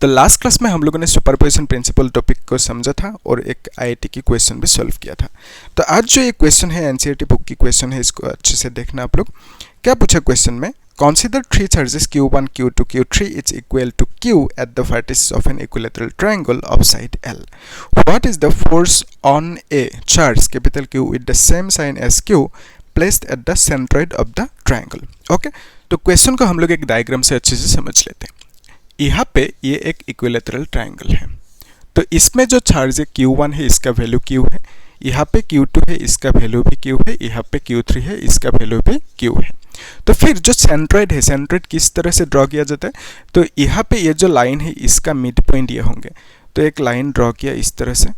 तो last class में हम लोगों ने सुपरपोजिशन प्रिंसिपल टॉपिक को समझा था और एक आईआईटी की क्वेश्चन भी सॉल्व किया था। तो आज जो ये क्वेश्चन है एनसीईआरटी बुक की क्वेश्चन है, इसको अच्छे से देखना आप लोग। क्या पूछा क्वेश्चन में, consider three charges q1 q2 q3 is equal to q at the vertices of an equilateral triangle of side L. What is the force on a charge capital Q with the same sign as q placed at the centroid of the triangle? Okay, तो question को हम लोग एक diagram से अच्छे से समझ लेते हैं। यहाँ पे ये एक इक्विलेटरल ट्रायंगल है, तो इसमें जो चार्ज है q1 है, इसका वैल्यू q है। यहाँ पे q2 है, इसका वैल्यू भी q है। यहाँ पे q3 है, इसका वैल्यू भी q है। तो फिर जो सेंट्रोइड है, सेंट्रोइड किस तरह से ड्रॉ किया जाता है, तो यहाँ पे ये जो लाइन है इसका मिड पॉइंट ये होंगे, तो एक लाइन ड्रॉ किया इस तरह से।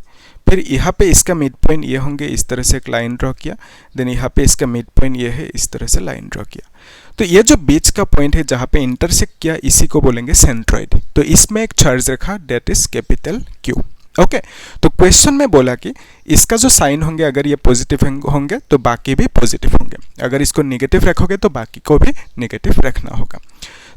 फिर यहाँ पे इसका मिड पॉइंट ये होंगे, इस तरह से एक लाइन ड्रॉ किया। देन यहाँ पे इसका मिड पॉइंट ये है, इस तरह से लाइन ड्रॉ किया। तो ये जो बीच का पॉइंट है जहाँ पे इंटरसेक्ट किया, इसी को बोलेंगे सेंट्रोइड। तो इसमें एक चार्ज रखा, that is capital Q। Okay, तो क्वेश्चन में बोला कि इसका जो साइन होंगे अगर ये पॉजिटिव होंगे तो बाकी भी पॉजिटिव होंगे, अगर इसको नेगेटिव रखोगे तो बाकी को भी नेगेटिव रखना होगा।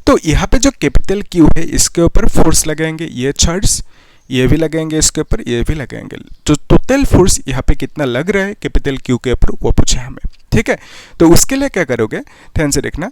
तो यहाँ पे जो कैपिटल Q है इसके ऊपर फोर्स लगाएंगे, ये चार्ज ये भी लगाएंगे, इसके ऊपर ये भी लगाएंगे। तो टोटल फोर्स यहाँ पे कितना लग रहा है कैपिटल Q के ऊपर, वो पूछा हमें। ठीक है, तो उसके लिए क्या करोगे, ध्यान से देखना।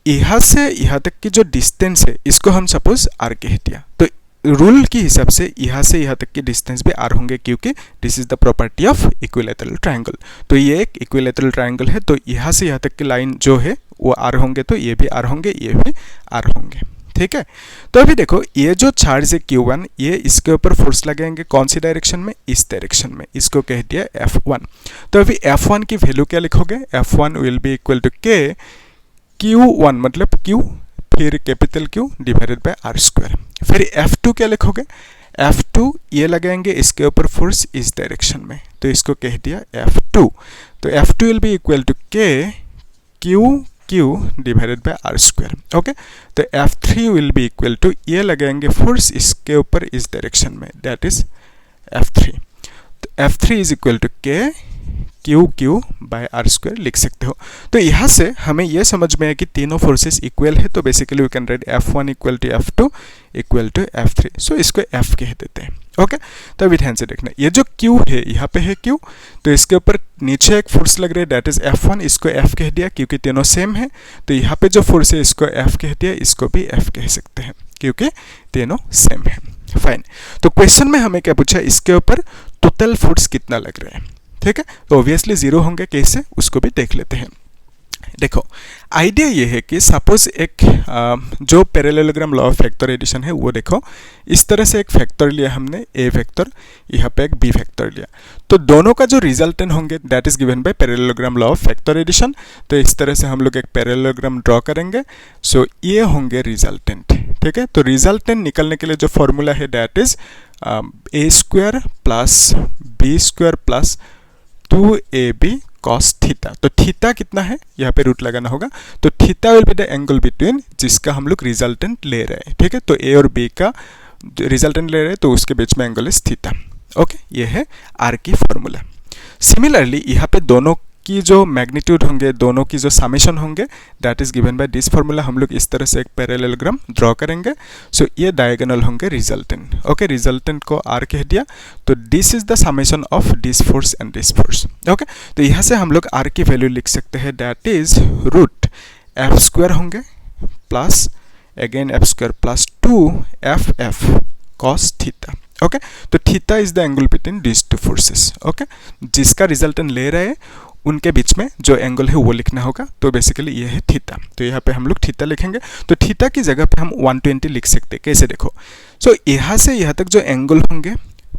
यहाँ से यहाँ तक की जो डिस्टेंस है इसको हम सपोज r कह दिया, तो रूल के हिसाब से यहाँ से यहाँ तक की डिस्टेंस भी r होंगे, क्योंकि this is the property of equilateral triangle. तो ये एक इक्विलेटरल ट्रायंगल है, तो यहाँ से यहाँ तक की लाइन जो है वो r होंगे, तो ये भी r होंगे, ये भी r होंगे। ठीक है, तो अभी देखो ये जो चार्ज है q1, ये इसके ऊपर फोर्स लगाएंगे कौन सी डायरेक्शन में, इस डायरेक्शन में, इसको कह दिया F1। तो अभी F1 की वैल्यू क्या लिखोगे, F1 will be equal to K Q1 मतलब Q फिर capital Q divided by R square. फिर F2 क्या लिखोगे, F2 ये लगाएंगे इसके ऊपर फोर्स इस डायरेक्शन में, तो इसको कह दिया F2। तो F2 will be equal to K Q divided by R square. Okay, तो F3 will be equal to ये लगाएंगे फोर्स इसके ऊपर इस डायरेक्शन में, दैट इज F3। तो F3 is equal to K Q by R square लिख सकते हो। तो यहाँ से हमें यह समझ में है कि तीनों फोर्सेस इक्वल है, तो basically we can write F1 equal to F2 equal to F3। So इसको F कह देते हैं। ओके, तो अभी ध्यान से देखना, ये जो Q है यहाँ पे है Q, तो इसके ऊपर नीचे एक फोर्स लग रहा है, दैट इज F1, इसको F कह दिया क्योंकि तीनों सेम है। तो यहाँ पे जो फोर्स है इसको F कह दिया, इसको भी F कह सकते हैं क्योंकि तीनों सेम है। फाइन, तो क्वेश्चन में हमें क्या पूछा, इसके ऊपर टोटल फोर्स कितना लग रहा है। ठीक है, तो ऑब्वियसली 0 होंगे, कैसे उसको भी देख लेते हैं। देखो, आइडिया ये है कि सपोज एक जो parallelogram law of factor addition है वो देखो, इस तरह से एक फैक्टर लिया हमने, ए फैक्टर, यहाँ पे एक बी फैक्टर लिया, तो दोनों का जो रिजल्टेंट होंगे that is given by parallelogram law of factor addition. तो इस तरह से हम लोग एक पैरेललोग्राम ड्रॉ करेंगे, सो ये होंगे रिजल्टेंट। ठीक है, तो रिजल्टेंट निकलने के लिए जो फॉर्मूला है that is a square plus b square plus 2ab cos theta. तो थीटा कितना है, यहाँ पे रूट लगाना होगा, तो theta will be the angle between जिसका हम लोग रिजल्टेंट ले रहे हैं। ठीक है, तो ए और बी का रिजल्टेंट ले रहे हैं, तो उसके बीच में एंगल इज थीटा। ओके, ये है आर की फॉर्मूला। सिमिलरली यहाँ पे दोनों की जो मैग्नीट्यूड होंगे, दोनों की जो समेशन होंगे that is given by this formula. हम लोग इस तरह से एक पैरेललोग्राम ड्रॉ करेंगे, सो ये डायगोनल होंगे रिजल्टेंट। ओके, रिजल्टेंट को आर कह दिया, तो this is the summation of this force and this force. Okay, तो यहाँ से हम लोग आर की वैल्यू लिख सकते हैं, that is root F square होंगे plus again F square plus 2f cos theta. Okay, तो theta is the angle between this two forces. Okay, जिसका रिजल्टेंट ले रहे हैं उनके बीच में जो एंगल है वो लिखना होगा, तो बेसिकली ये है थीटा। तो यहाँ पे हम लोग थीटा लिखेंगे, तो थीटा की जगह पे हम 120 लिख सकते हैं। कैसे देखो, सो यहाँ से यहाँ तक जो एंगल होंगे,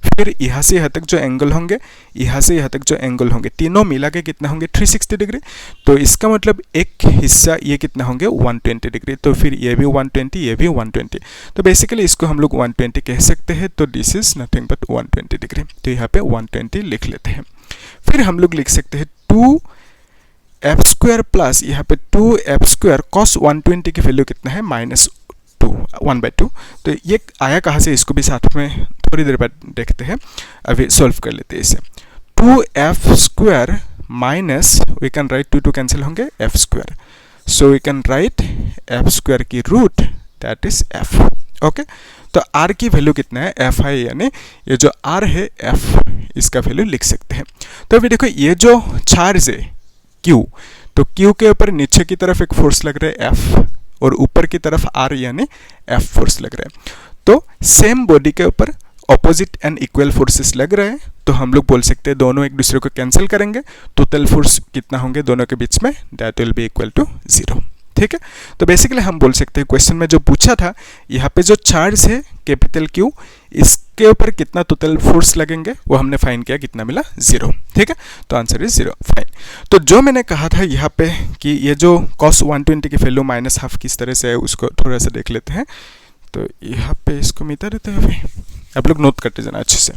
फिर यहाँ से यहाँ तक जो एंगल होंगे, यहाँ से यहाँ तक जो एंगल होंगे, तीनों मिला के कितना होंगे 360 डिग्री। तो इसका मतलब एक हिस्सा ये कितना होंगे 120 डिग्री, तो फिर ये भी 120, ये भी 120, तो बेसिकली इसको हम लोग 120 कह सकते हैं। तो this is nothing but 120 degree, तो यहाँ पे 120 लिख लेते हैं। फिर हम लोग लिख सकते हैं 2f स्क्वायर प्लस यहाँ पे 2f स्क्वायर cos 120 की वैल्यू कितना है -2 1/2। तो ये आया कहाँ से, इसको भी साथ में थोड़ी देर बाद देखते हैं, अभी सॉल्व कर लेते हैं इसे। 2f square minus we can write 2 cancel होंगे f square, so we can write f square की root that is f। Okay, तो r की वैल्यू कितना है एफ आई, यानी ये जो r है f, इसका वैल्यू लिख सकते हैं। तो अभी देखो ये जो चार्ज है q, तो q के ऊपर नीचे की तरफ एक फोर्स लग रहा है F और ऊपर की तरफ R यानी F फोर्स लग रहा है। तो सेम बॉडी के ऊपर ऑपोजिट एंड इक्वल फोर्सेस लग रहे हैं, तो हम लोग बोल सकते हैं दोनों एक दूसरे को कैंसिल करेंगे, टोटल फोर्स कितना होंगे दोनों के बीच में, that will be equal to 0। ठीक है, तो बेसिकली हम बोल सकते हैं क्वेश्चन में जो पूछा था, यहाँ पे जो चार्ज है कैपिटल Q, इसके ऊपर कितना टोटल फोर्स लगेंगे वो हमने फाइंड किया, कितना मिला 0। ठीक है, तो आंसर इज 0। फाइन। तो जो मैंने कहा था यहाँ पे कि ये जो cos 120 की वैल्यू -12 किस तरह से है उसको थोड़ा सा देख लेते हैं। तो यहाँ पे इसको मिटा देते हैं, अभी आप लोग नोट करते जाना अच्छे से।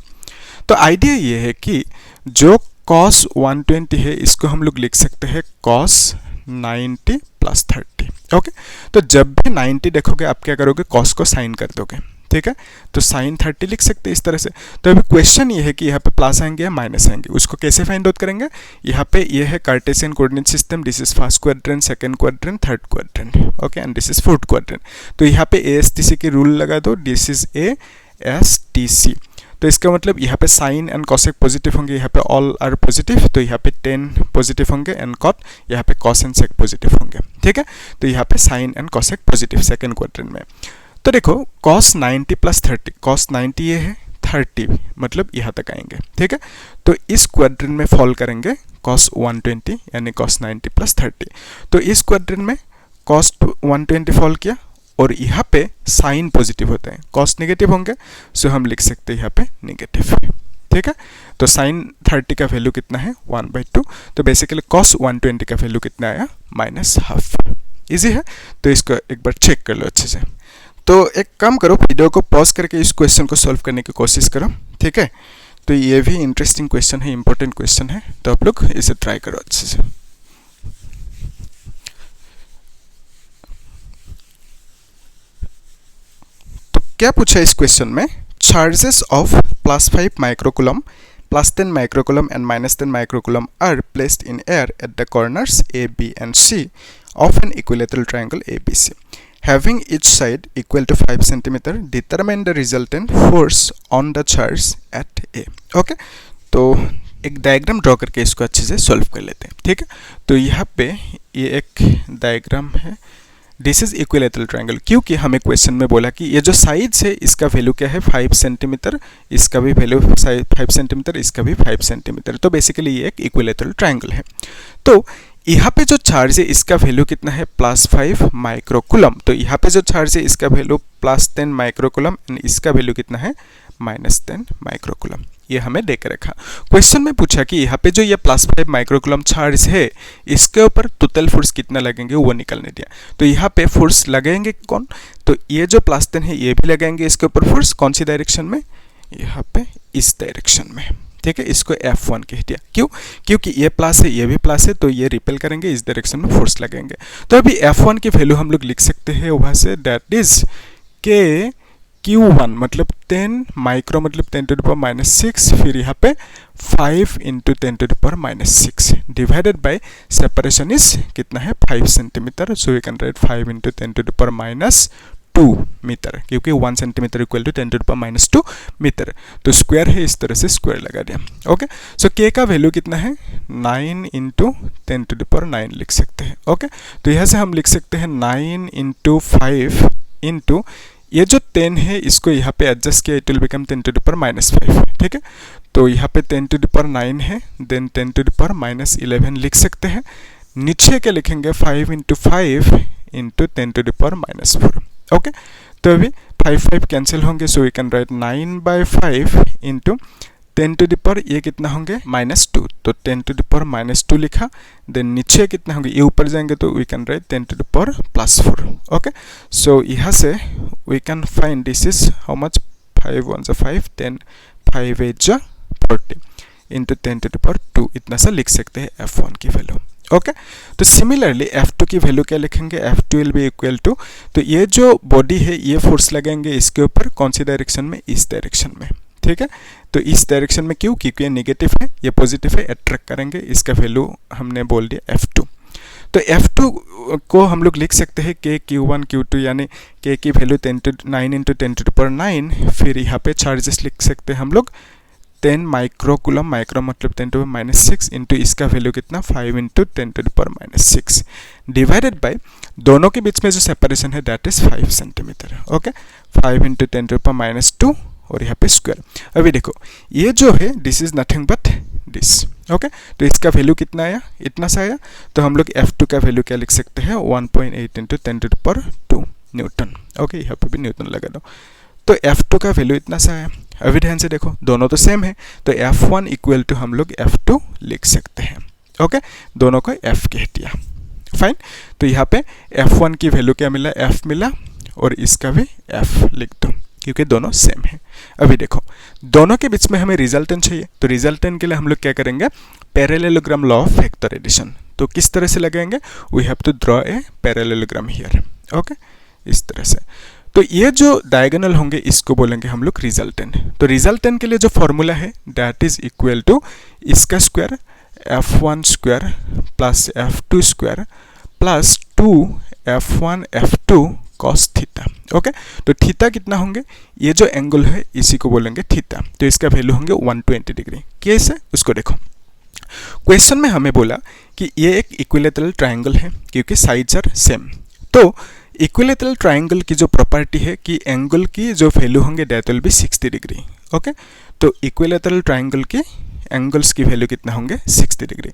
तो आइडिया ये है कि जो cos 120 है इसको हम लोग लिख सकते हैं cos 90 + 30। ओके, तो जब भी 90 देखोगे आप क्या करोगे, cos को साइन कर दोगे। ठीक है, तो sin 30 लिख सकते हैं इस तरह से। तो अभी क्वेश्चन ये है कि यहाँ पे प्लस आएंगे या माइनस आएंगे, उसको कैसे फाइंड आउट करेंगे। यहाँ पे ये है Cartesian coordinate system, this is first quadrant, second quadrant, third quadrant, okay, and this is fourth quadrant. तो यहाँ पे ASTC की रूल लगा दो, दिस इज ASTC। तो इसका मतलब यहाँ पे साइन एंड कॉसेक पॉजिटिव होंगे, यहाँ पे ऑल आर पॉजिटिव, तो यहाँ पे 10 पॉजिटिव होंगे एंड कॉट, यहाँ पे कॉस एंड सेक पॉजिटिव होंगे। ठीक है, तो यहाँ पे sine and cosec positive second quadrant में। तो देखो cos 90 + 30, cos 90 ये है, 30 मतलब यहाँ तक आएंगे। ठीक है, तो इस क्वाड्रेंट में फॉल करेंगे cos 120 यानी cos 90 + 30। तो इस क्वाड्रेंट में cos 120 फॉल किया और यहाँ पे साइन पॉजिटिव होता है, cos नेगेटिव होंगे, सो हम लिख सकते हैं यहाँ पे नेगेटिव। ठीक है, तो साइन 30 का वैल्यू कितना है 1/2। तो बेसिकली cos 120 का वैल्यू कितना आया -12। इजी है, तो इसको एक बार चेक कर लो अच्छे से। तो एक काम करो, वीडियो को पॉज करके इस क्वेश्चन को सॉल्व करने की कोशिश करो। ठीक है, तो ये भी इंटरेस्टिंग क्वेश्चन है, इंपॉर्टेंट क्वेश्चन है, तो आप लोग इसे ट्राई करो अच्छे से। तो क्या पूछा इस क्वेश्चन में, charges of +5 microcoulomb, +10 microcoulomb and -10 microcoulomb are placed in air at the corners A, B and C of an equilateral triangle ABC. Having each side equal to 5 cm, determine the resultant force on the charge at A. Okay, तो एक diagram draw करके इसको अच्छे से solve कर लेते हैं। ठीक है, तो यहाँ पे ये एक डायग्राम है, दिस इज इक्विलेटरल ट्रायंगल, क्योंकि हमें क्वेश्चन में बोला कि ये जो साइड्स है इसका वैल्यू क्या है 5 सेंटीमीटर, इसका भी वैल्यू 5 सेंटीमीटर, इसका भी 5 सेंटीमीटर। तो बेसिकली ये एक इक्विलेटरल ट्रायंगल है। तो यहाँ पे जो चार्ज है इसका वैल्यू कितना है +5 माइक्रोकूलम। तो यहाँ पे जो चार्ज है इसका वैल्यू +10 माइक्रोकूलम एंड इसका वैल्यू कितना है -10 माइक्रोकूलम। ये हमें देकर रखा। क्वेश्चन में पूछा कि यहाँ पे जो ये +5 माइक्रोकूलम चार्ज है इसके ऊपर टोटल फोर्स कितना लगेंगे वो निकलने दिया। तो यहाँ पे फोर्स लगेंगे कौन, तो ये जो +10 है ये भी लगाएंगे इसके ऊपर फोर्स, कौन सी डायरेक्शन में, यहाँ पे इस डायरेक्शन में। ठीक है, इसको F1 कह दिया। क्यों, क्योंकि ये प्लस है ये भी प्लस है, तो ये रिपेल करेंगे, इस डायरेक्शन में फोर्स लगेंगे। तो अभी F1 की वैल्यू हम लोग लिख सकते हैं वहाँ से, दैट इज KQ1 मतलब 10 माइक्रो मतलब 10⁻⁻6, फिर यहाँ पे 5 × 10⁻⁻6 डिवाइडेड बाय सेपरेशन इज कितना है 5 centimetre, so we can write 5 × 10⁻², metre, क्योंकि 1 सेंटीमीटर इक्वल टू 10⁻² मीटर। तो स्क्वायर है, इस तरह से स्क्वायर लगा दिया। ओके, सो k का वैल्यू कितना है 9 × 10⁻9 लिख सकते हैं। ओके, तो यहाँ से हम लिख सकते हैं 9 × 5 इंटू ये जो 10 है इसको यहाँ पे एडजस्ट किया, इट विल बिकम 10⁻⁵। ठीक है, तो यहाँ पे 10⁻9 है, देन 10⁻11 लिख सकते हैं। नीचे क्या लिखेंगे 5 × 5 × 10⁻⁴। ओके, तो अभी 5 कैंसिल होंगे, सो वी कैन राइट 9/5 × 10⁻, ये कितना होंगे -2, तो 10⁻² लिखा। देन नीचे कितना होंगे, ये ऊपर जाएंगे तो we can write 10⁻+4। Okay, so यहाँ से we can find this is how much, 5 1 5, 10 5 8 40 × 10⁻², इतना सा लिख सकते हैं F1 की वैल्यू। ओके, तो सिमिलरली F2 की वैल्यू क्या लिखेंगे, F2 will be equal to, तो ये जो बॉडी है ये फोर्स लगाएंगे इसके ऊपर, कौन सी डायरेक्शन में, इस डायरेक्शन में। ठीक है, तो इस डायरेक्शन में क्यों, क्योंकि ये नेगेटिव है, ये पॉजिटिव है, अट्रैक्ट करेंगे, इसका वैल्यू हमने बोल दिया F2। तो F2 को हम लोग लिख सकते हैं K Q1 Q2, यानी K की वैल्यू 9 इंटू 10⁻⁹, फिर यहाँ पे चार्जेस लिख सकते हैं हम लोग 10 माइक्रो कूलम, माइक्रो मतलब 10⁻⁶, इंटू इसका वैल्यू कितना 5 इंटू 10⁻�6, डिवाइडेड बाय दोनों के बीच में जो सेपरेशन है that is 5 centimetre. Okay, 5 into 10⁻⁻2 और यहाँ पे स्क्वायर। अभी देखो ये जो है this is nothing but this. Okay, तो इसका वैल्यू कितना आया, इतना सा आया, तो हम लोग F2 का वैल्यू क्या लिख सकते हैं 1.8 इंटू 10⁻2 न्यूटन। ओके, यहाँ पे भी न्यूटन लगा दो, तो F2 का वैल्यू इतना सा आया। अभी ध्यान से देखो दोनों तो सेम है, तो F1 इक्वल टू हम लोग F2 लिख सकते हैं। ओके, दोनों को F कह दिया, फाइन। तो यहाँ पे F1 की वैल्यू क्या मिला, F मिला, और इसका भी F लिख दो क्योंकि दोनों सेम है। अभी देखो दोनों के बीच में हमें रिजल्टेंट चाहिए, तो रिजल्टेंट के लिए हम लोग क्या करेंगे, parallelogram law of vector addition. तो किस तरह से लगाएंगे, we have to draw a parallelogram here. Okay, इस तरह से। तो ये जो डायगोनल होंगे इसको बोलेंगे हम लोग रिजल्टेंट। तो रिजल्टेंट के लिए जो फॉर्मूला है दैट इज इक्वल टू इसका square F1 square plus F2 square plus 2F1 F2 cos theta. Okay, तो थीटा कितना होंगे, ये जो एंगल है इसी को बोलेंगे थीटा, तो इसका वैल्यू होंगे 120 डिग्री। कैसे, उसको देखो। क्वेश्चन में हमें बोला कि ये एक इक्विलेटरल ट्रायंगल है क्योंकि साइड्स आर सेम। तो इक्विलेटरल ट्रायंगल की जो प्रॉपर्टी है कि एंगल की जो वैल्यू होंगे that will B 60 degree. Okay, तो इक्विलेटरल ट्रायंगल के एंगल्स की वैल्यू कितना होंगे 60 डिग्री।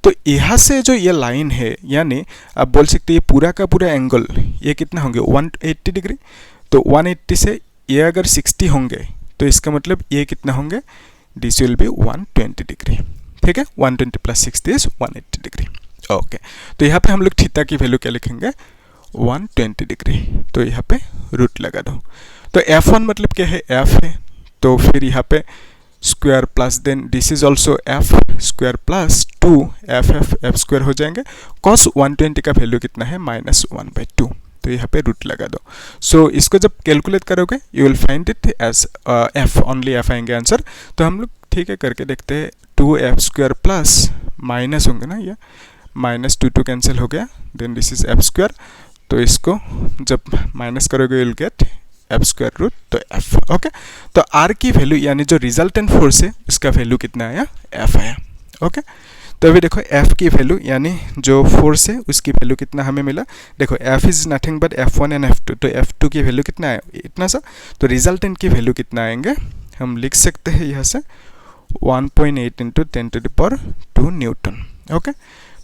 तो यहाँ से जो ये लाइन है, यानी आप बोल सकते हैं ये पूरा का पूरा एंगल ये कितना होंगे 180 डिग्री। तो 180 से ये अगर 60 होंगे तो इसका मतलब ये कितना होंगे, दिस विल बी 120 डिग्री। ठीक है, 120 प्लस 60 इज 180 डिग्री। ओके, तो यहाँ पे हम लोग थीटा की वैल्यू क्या लिखेंगे 120 डिग्री, तो यहाँ पे रूट लगा दो। तो F1 मतलब क्या है, F है, तो फिर यहाँ पे square plus then this is also F square plus 2 F square हो जाएंगे। cos 120 का वैल्यू कितना है -1/2, तो यहाँ पे रूट लगा दो। सो इसको जब कैलकुलेट करोगे you will find it as F, only F आएंगे आंसर। तो हम लोग ठीक है करके देखते हैं, 2F स्क्वायर प्लस माइनस होंगे ना, ये -2 कैंसिल हो गया, then this is F square, तो इसको जब माइनस करोगे you will get F square root तो F। ओके, तो R की वैल्यू यानी जो रिजल्टेंट फोर्स है उसका वैल्यू कितना आया, F आया। ओके, तो अभी देखो F की वैल्यू यानी जो फोर्स है उसकी वैल्यू कितना हमें मिला, देखो F is nothing but F1 and F2, तो F2 की वैल्यू कितना आया, इतना सा। तो रिजल्टेंट की वैल्यू कितना आएंगे, हम लिख सकते हैं यहाँ से 1.8 इंटू 10⁻2 न्यूटन। ओके,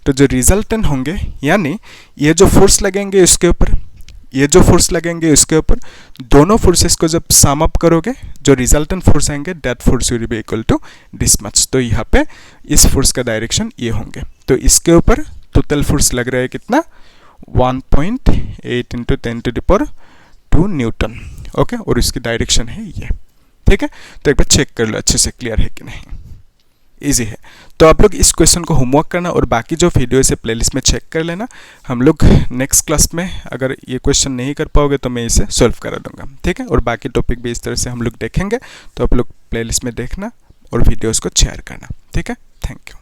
तो जो रिजल्टेंट होंगे यानी ये जो फोर्स लगेंगे इसके ऊपर, ये जो फोर्स लगेंगे इसके ऊपर, दोनों फोर्सेस को जब सम अप करोगे जो रिजल्टेंट फोर्स आएंगे that force will be equal to this much. तो यहाँ पे इस फोर्स का डायरेक्शन ये होंगे, तो इसके ऊपर टोटल फोर्स लग रहा है कितना 1.8 इंटू 10⁻2 न्यूटन। ओके, और इसकी डायरेक्शन है ये। ठीक है, तो एक बार चेक कर लो अच्छे से क्लियर है कि नहीं, इजी है। तो आप लोग इस क्वेश्चन को होमवर्क करना और बाकी जो वीडियो है प्लेलिस्ट में चेक कर लेना। हम लोग नेक्स्ट क्लास में अगर ये क्वेश्चन नहीं कर पाओगे तो मैं इसे सॉल्व करा दूंगा। ठीक है, और बाकी टॉपिक भी इस तरह से हम लोग देखेंगे, तो आप लोग प्लेलिस्ट में देखना और वीडियोस को शेयर करना। ठीक है, थैंक यू।